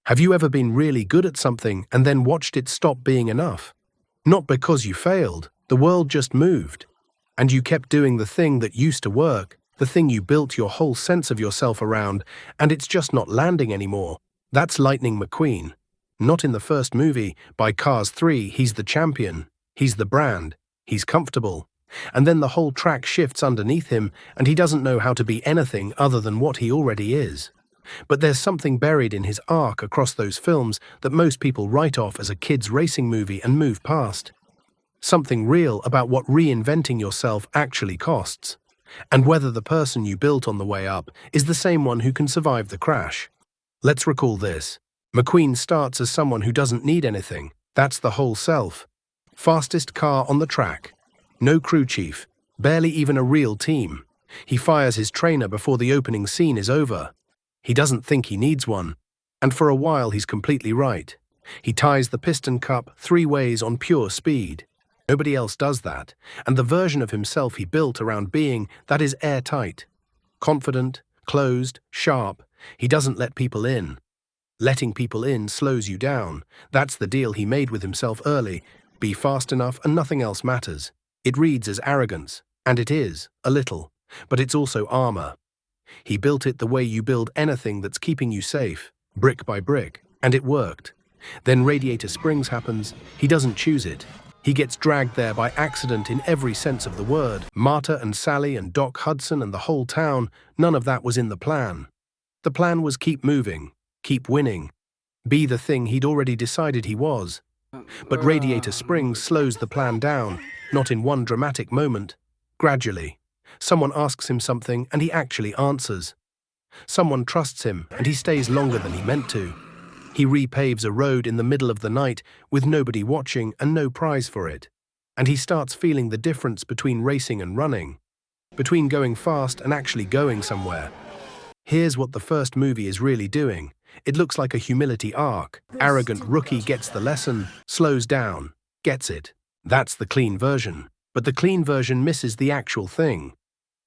Have you ever been really good at something and then watched it stop being enough? Not because you failed, the world just moved. And you kept doing the thing that used to work, the thing you built your whole sense of yourself around, and it's just not landing anymore. That's Lightning McQueen. Not in the first movie, by Cars 3, he's the champion, he's the brand, he's comfortable. And then the whole track shifts underneath him, and he doesn't know how to be anything other than what he already is. But there's something buried in his arc across those films that most people write off as a kid's racing movie and move past. Something real about what reinventing yourself actually costs, and whether the person you built on the way up is the same one who can survive the crash. Let's recall this. McQueen starts as someone who doesn't need anything. That's the whole self. Fastest car on the track. No crew chief. Barely even a real team. He fires his trainer before the opening scene is over. He doesn't think he needs one. And for a while he's completely right. He ties the piston cup 3 ways on pure speed. Nobody else does that. And the version of himself he built around being that is airtight. Confident, closed, sharp. He doesn't let people in. Letting people in slows you down. That's the deal he made with himself early. Be fast enough and nothing else matters. It reads as arrogance, and it is, a little, but it's also armor. He built it the way you build anything that's keeping you safe, brick by brick, and it worked. Then Radiator Springs happens. He doesn't choose it. He gets dragged there by accident in every sense of the word. Marta and Sally and Doc Hudson and the whole town, none of that was in the plan. The plan was keep moving, keep winning, be the thing he'd already decided he was. But Radiator Springs slows the plan down, not in one dramatic moment, gradually. Someone asks him something and he actually answers. Someone trusts him and he stays longer than he meant to. He repaves a road in the middle of the night with nobody watching and no prize for it. And he starts feeling the difference between racing and running, between going fast and actually going somewhere. Here's what the first movie is really doing. It looks like a humility arc. Arrogant rookie gets the lesson, slows down, gets it. That's the clean version. But the clean version misses the actual thing.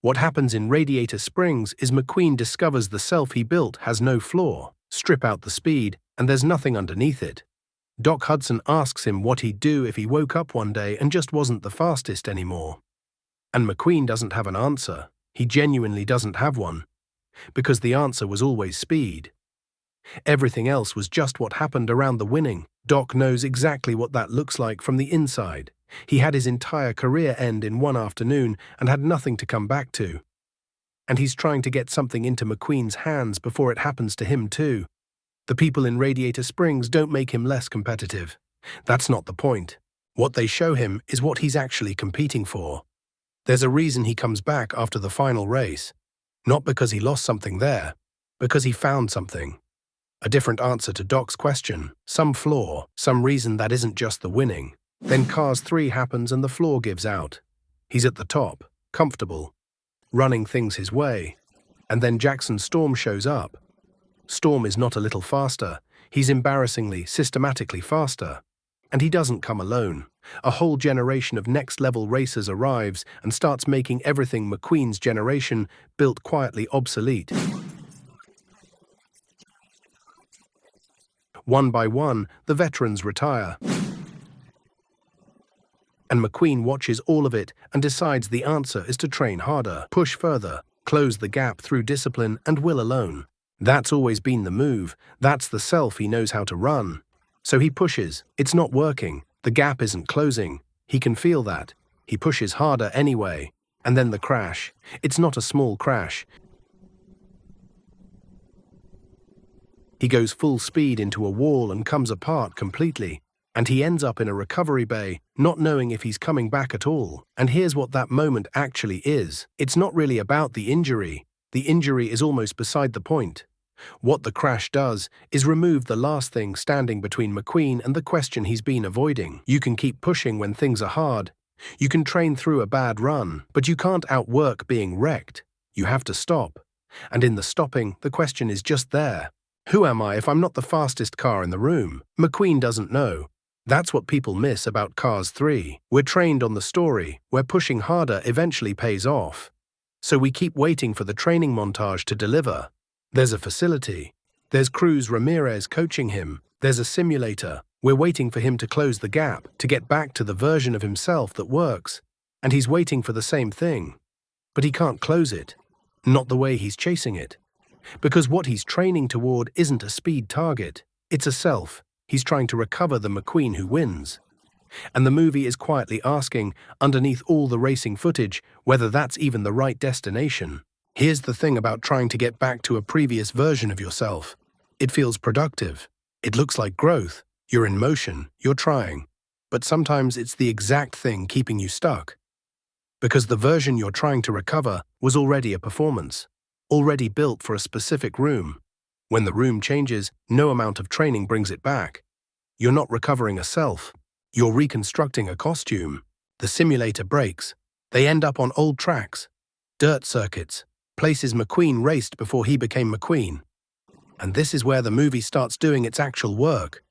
What happens in Radiator Springs is McQueen discovers the self he built has no flaw. Strip out the speed, and there's nothing underneath it. Doc Hudson asks him what he'd do if he woke up one day and just wasn't the fastest anymore. And McQueen doesn't have an answer. He genuinely doesn't have one. Because the answer was always speed. Everything else was just what happened around the winning. Doc knows exactly what that looks like from the inside. He had his entire career end in one afternoon and had nothing to come back to. And he's trying to get something into McQueen's hands before it happens to him too. The people in Radiator Springs don't make him less competitive. That's not the point. What they show him is what he's actually competing for. There's a reason he comes back after the final race. Not because he lost something there, because he found something. A different answer to Doc's question, some flaw, some reason that isn't just the winning. Then Cars 3 happens and the flaw gives out. He's at the top, comfortable, running things his way. And then Jackson Storm shows up. Storm is not a little faster. He's embarrassingly, systematically faster. And he doesn't come alone. A whole generation of next-level racers arrives and starts making everything McQueen's generation built quietly obsolete. One by one, the veterans retire. And McQueen watches all of it and decides the answer is to train harder, push further, close the gap through discipline and will alone. That's always been the move. That's the self he knows how to run. So he pushes. It's not working. The gap isn't closing. He can feel that. He pushes harder anyway. And then the crash. It's not a small crash. He goes full speed into a wall and comes apart completely. And he ends up in a recovery bay, not knowing if he's coming back at all. And here's what that moment actually is. It's not really about the injury. The injury is almost beside the point. What the crash does is remove the last thing standing between McQueen and the question he's been avoiding. You can keep pushing when things are hard. You can train through a bad run, but you can't outwork being wrecked. You have to stop. And in the stopping, the question is just there. Who am I if I'm not the fastest car in the room? McQueen doesn't know. That's what people miss about Cars 3. We're trained on the story, where pushing harder eventually pays off. So we keep waiting for the training montage to deliver. There's a facility. There's Cruz Ramirez coaching him. There's a simulator. We're waiting for him to close the gap, to get back to the version of himself that works. And he's waiting for the same thing. But he can't close it. Not the way he's chasing it. Because what he's training toward isn't a speed target. It's a self. He's trying to recover the McQueen who wins. And the movie is quietly asking, underneath all the racing footage, whether that's even the right destination. Here's the thing about trying to get back to a previous version of yourself. It feels productive. It looks like growth. You're in motion. You're trying. But sometimes it's the exact thing keeping you stuck. Because the version you're trying to recover was already a performance, already built for a specific room. When the room changes, no amount of training brings it back. You're not recovering a self. You're reconstructing a costume. The simulator breaks. They end up on old tracks, dirt circuits, places McQueen raced before he became McQueen. And this is where the movie starts doing its actual work.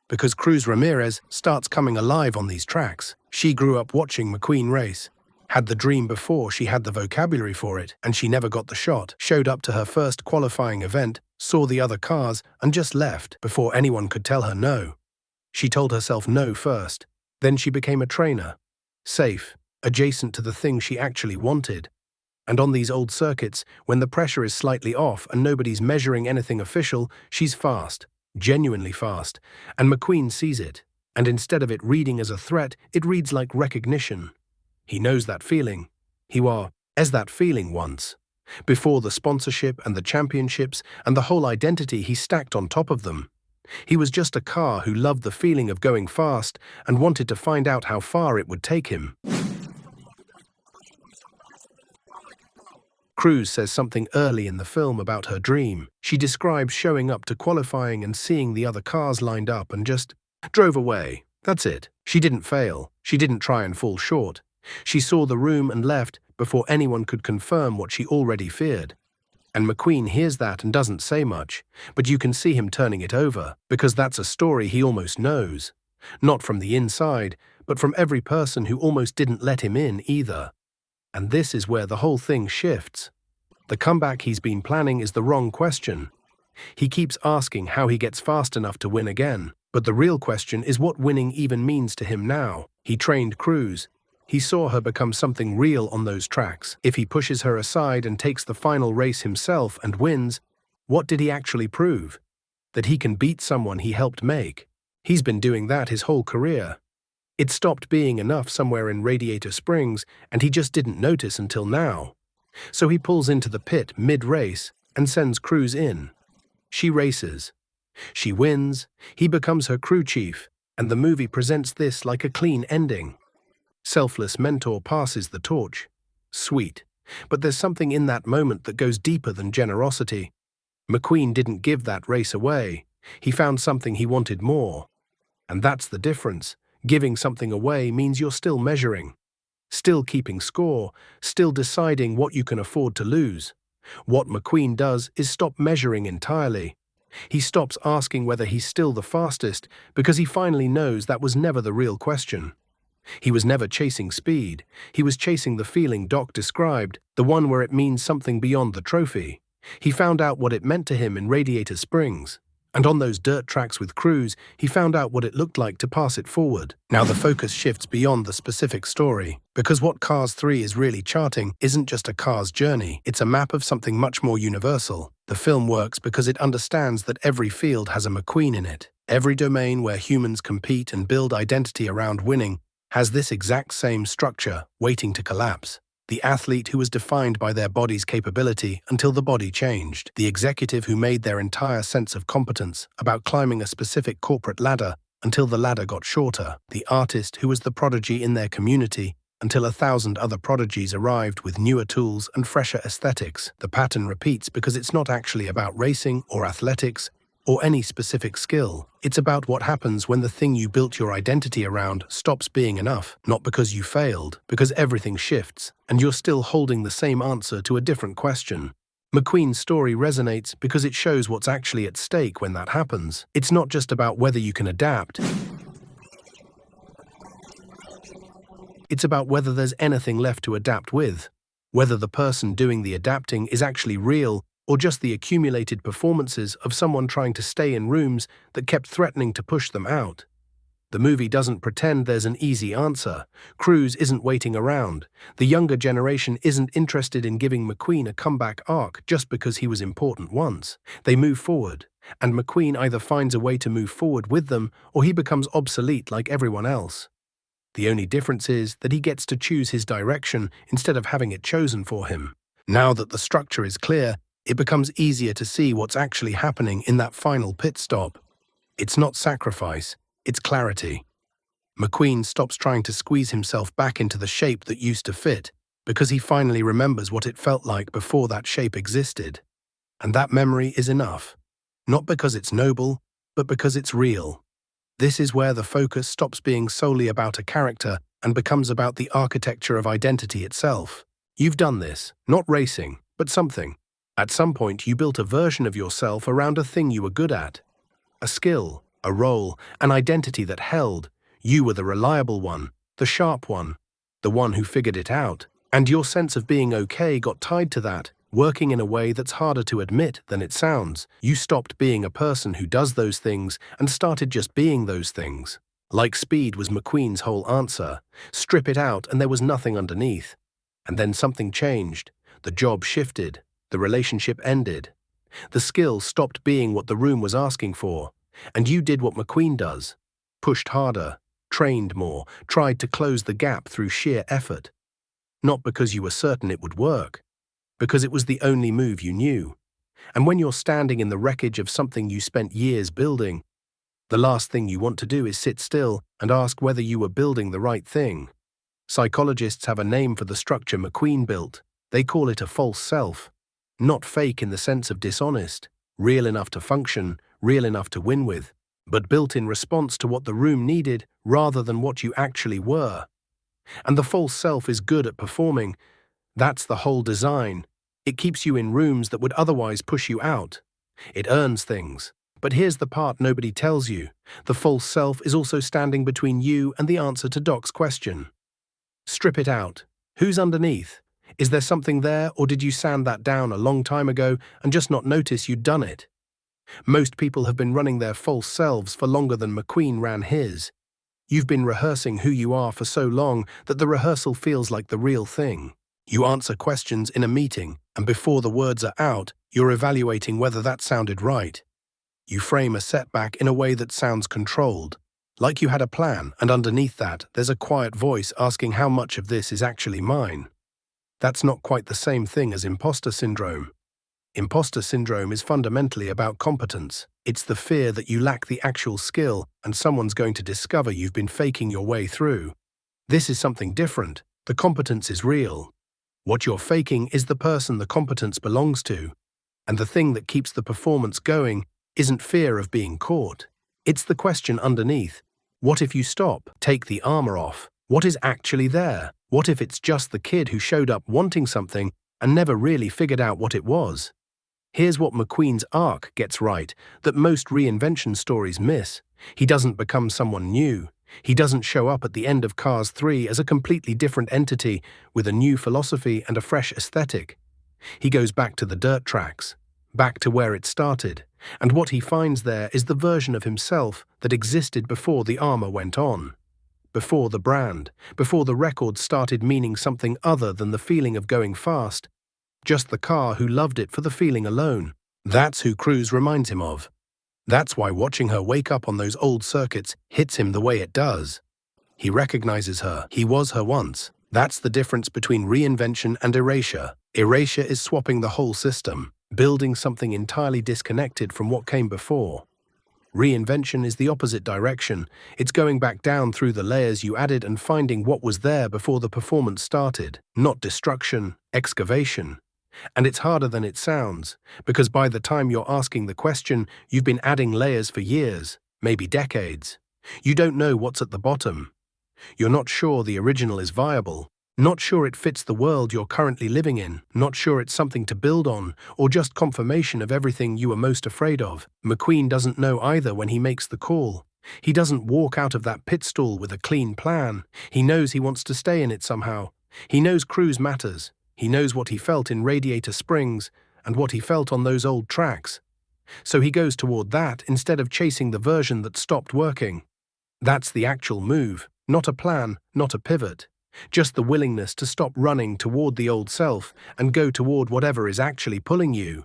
Because Cruz Ramirez starts coming alive on these tracks. She grew up watching McQueen race. Had the dream before she had the vocabulary for it, and she never got the shot. Showed up to her first qualifying event, saw the other cars, and just left before anyone could tell her no. She told herself no first. Then she became a trainer. Safe, adjacent to the thing she actually wanted. And on these old circuits, when the pressure is slightly off and nobody's measuring anything official, she's fast, genuinely fast. And McQueen sees it. And instead of it reading as a threat, it reads like recognition. He knows that feeling. He was that feeling once. Before the sponsorship and the championships and the whole identity he stacked on top of them. He was just a car who loved the feeling of going fast and wanted to find out how far it would take him. Cruz says something early in the film about her dream. She describes showing up to qualifying and seeing the other cars lined up and just drove away. That's it. She didn't fail. She didn't try and fall short. She saw the room and left before anyone could confirm what she already feared. And McQueen hears that and doesn't say much, but you can see him turning it over, because that's a story he almost knows. Not from the inside, but from every person who almost didn't let him in either. And this is where the whole thing shifts. The comeback he's been planning is the wrong question. He keeps asking how he gets fast enough to win again, but the real question is what winning even means to him now. He trained Cruz. He saw her become something real on those tracks. If he pushes her aside and takes the final race himself and wins, what did he actually prove? That he can beat someone he helped make. He's been doing that his whole career. It stopped being enough somewhere in Radiator Springs, and he just didn't notice until now. So he pulls into the pit mid-race and sends Cruz in. She races. She wins, he becomes her crew chief, and the movie presents this like a clean ending. Selfless mentor passes the torch. Sweet. But there's something in that moment that goes deeper than generosity. McQueen didn't give that race away. He found something he wanted more. And that's the difference. Giving something away means you're still measuring. Still keeping score. Still deciding what you can afford to lose. What McQueen does is stop measuring entirely. He stops asking whether he's still the fastest because he finally knows that was never the real question. He was never chasing speed. He was chasing the feeling Doc described, the one where it means something beyond the trophy. He found out what it meant to him in Radiator Springs. And on those dirt tracks with Cruz, he found out what it looked like to pass it forward. Now the focus shifts beyond the specific story, because what Cars 3 is really charting isn't just a car's journey, it's a map of something much more universal. The film works because it understands that every field has a McQueen in it. Every domain where humans compete and build identity around winning has this exact same structure waiting to collapse. The athlete who was defined by their body's capability until the body changed. The executive who made their entire sense of competence about climbing a specific corporate ladder until the ladder got shorter. The artist who was the prodigy in their community until 1,000 other prodigies arrived with newer tools and fresher aesthetics. The pattern repeats because it's not actually about racing or athletics or any specific skill. It's about what happens when the thing you built your identity around stops being enough, not because you failed, because everything shifts, and you're still holding the same answer to a different question. McQueen's story resonates because it shows what's actually at stake when that happens. It's not just about whether you can adapt. It's about whether there's anything left to adapt with, whether the person doing the adapting is actually real or just the accumulated performances of someone trying to stay in rooms that kept threatening to push them out? The movie doesn't pretend there's an easy answer. Cruise isn't waiting around. The younger generation isn't interested in giving McQueen a comeback arc just because he was important once. They move forward, and McQueen either finds a way to move forward with them or he becomes obsolete like everyone else. The only difference is that he gets to choose his direction instead of having it chosen for him. Now that the structure is clear, it becomes easier to see what's actually happening in that final pit stop. It's not sacrifice, it's clarity. McQueen stops trying to squeeze himself back into the shape that used to fit because he finally remembers what it felt like before that shape existed. And that memory is enough. Not because it's noble, but because it's real. This is where the focus stops being solely about a character and becomes about the architecture of identity itself. You've done this, not racing, but something. At some point, you built a version of yourself around a thing you were good at. A skill, a role, an identity that held. You were the reliable one, the sharp one, the one who figured it out. And your sense of being okay got tied to that, working in a way that's harder to admit than it sounds. You stopped being a person who does those things and started just being those things. Like speed was McQueen's whole answer. Strip it out and there was nothing underneath. And then something changed. The job shifted. The relationship ended. The skill stopped being what the room was asking for. And you did what McQueen does. Pushed harder, trained more, tried to close the gap through sheer effort. Not because you were certain it would work, because it was the only move you knew. And when you're standing in the wreckage of something you spent years building, the last thing you want to do is sit still and ask whether you were building the right thing. Psychologists have a name for the structure McQueen built. They call it a false self. Not fake in the sense of dishonest, real enough to function, real enough to win with, but built in response to what the room needed rather than what you actually were. And the false self is good at performing. That's the whole design. It keeps you in rooms that would otherwise push you out. It earns things. But here's the part nobody tells you. The false self is also standing between you and the answer to Doc's question. Strip it out. Who's underneath? Is there something there, or did you sand that down a long time ago and just not notice you'd done it? Most people have been running their false selves for longer than McQueen ran his. You've been rehearsing who you are for so long that the rehearsal feels like the real thing. You answer questions in a meeting, and before the words are out, you're evaluating whether that sounded right. You frame a setback in a way that sounds controlled, like you had a plan, and underneath that, there's a quiet voice asking how much of this is actually mine. That's not quite the same thing as imposter syndrome. Imposter syndrome is fundamentally about competence. It's the fear that you lack the actual skill and someone's going to discover you've been faking your way through. This is something different. The competence is real. What you're faking is the person the competence belongs to. And the thing that keeps the performance going isn't fear of being caught. It's the question underneath. What if you stop, take the armor off? What is actually there? What if it's just the kid who showed up wanting something and never really figured out what it was? Here's what McQueen's arc gets right that most reinvention stories miss. He doesn't become someone new. He doesn't show up at the end of Cars 3 as a completely different entity with a new philosophy and a fresh aesthetic. He goes back to the dirt tracks, back to where it started, and what he finds there is the version of himself that existed before the armor went on. Before the brand, before the record started meaning something other than the feeling of going fast, just the car who loved it for the feeling alone. That's who Cruise reminds him of. That's why watching her wake up on those old circuits hits him the way it does. He recognizes her. He was her once. That's the difference between reinvention and erasure. Erasure is swapping the whole system, building something entirely disconnected from what came before. Reinvention is the opposite direction. It's going back down through the layers you added and finding what was there before the performance started. Not destruction, excavation. And it's harder than it sounds, because by the time you're asking the question, you've been adding layers for years, maybe decades. You don't know what's at the bottom. You're not sure the original is viable, not sure it fits the world you're currently living in, not sure it's something to build on, or just confirmation of everything you were most afraid of. McQueen doesn't know either when he makes the call. He doesn't walk out of that pit stall with a clean plan. He knows he wants to stay in it somehow. He knows Cruise matters. He knows what he felt in Radiator Springs, and what he felt on those old tracks. So he goes toward that instead of chasing the version that stopped working. That's the actual move, not a plan, not a pivot. Just the willingness to stop running toward the old self and go toward whatever is actually pulling you.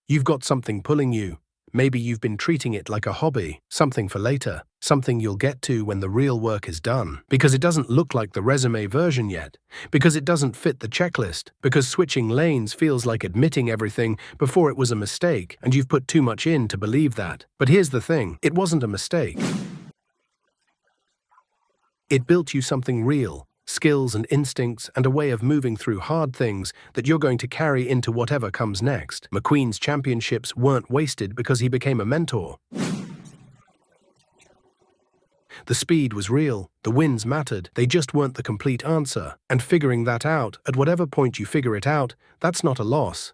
You've got something pulling you. Maybe you've been treating it like a hobby, something for later, something you'll get to when the real work is done. Because it doesn't look like the resume version yet. Because it doesn't fit the checklist. Because switching lanes feels like admitting everything before it was a mistake, and you've put too much in to believe that. But here's the thing, it wasn't a mistake. It built you something real. Skills and instincts and a way of moving through hard things that you're going to carry into whatever comes next. McQueen's championships weren't wasted because he became a mentor. The speed was real, the wins mattered, they just weren't the complete answer. And figuring that out, at whatever point you figure it out, that's not a loss.